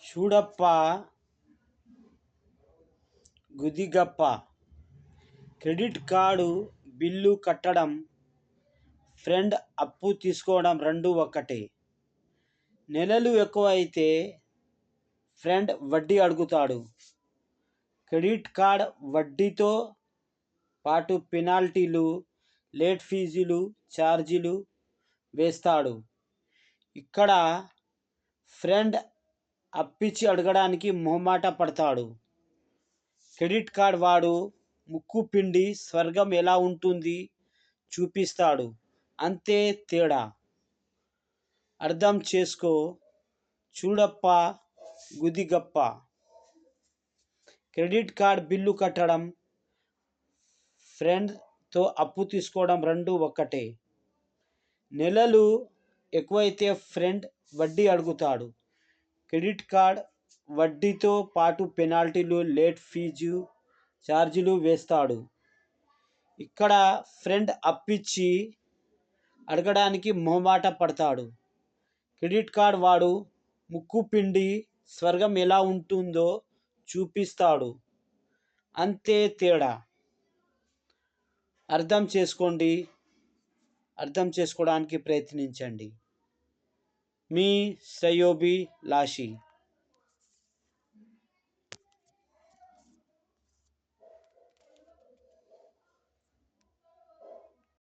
చూడప్ప గుదిగప్ప. Credit card bill కట్టడం, friend అప్పు తీసుకోవడం రెండు ఒక్కటే. నెలలు ఎక్కువ అయితే ఫ్రెండ్ వడ్డీ అడుగుతాడు. క్రెడిట్ కార్డ్ వడ్డీతో పాటు పెనాల్టీలు, లేట్ ఫీజులు, ఛార్జీలు వేస్తాడు. ఇక్కడ ఫ్రెండ్ అప్పిచ్చి అడగడానికి మొహమాట పడతాడు. క్రెడిట్ కార్డ్ వాడు ముక్కు పిండి స్వర్గం ఎలా ఉంటుంది చూపిస్తాడు. అంతే తేడా. అర్థం చేసుకో చూడప్ప గుదిగప్ప. క్రెడిట్ కార్డ్ బిల్లు కట్టడం, ఫ్రెండ్తో అప్పు తీసుకోవడం రెండు ఒక్కటే. నెలలు ఎక్కువైతే ఫ్రెండ్ వడ్డీ అడుగుతాడు. క్రెడిట్ కార్డ్ వడ్డీతో పాటు పెనాల్టీలు, లేట్ ఫీజు, ఛార్జీలు వేస్తాడు. ఇక్కడ ఫ్రెండ్ అప్పిచ్చి అడగడానికి మొహమాట పడతాడు. క్రెడిట్ కార్డ్ వాడు ముక్కు పిండి స్వర్గం ఎలా ఉంటుందో చూపిస్తాడు. అంతే తేడా. అర్థం చేసుకోవడానికి ప్రయత్నించండి. మీ శ్రేయోభిలాషి.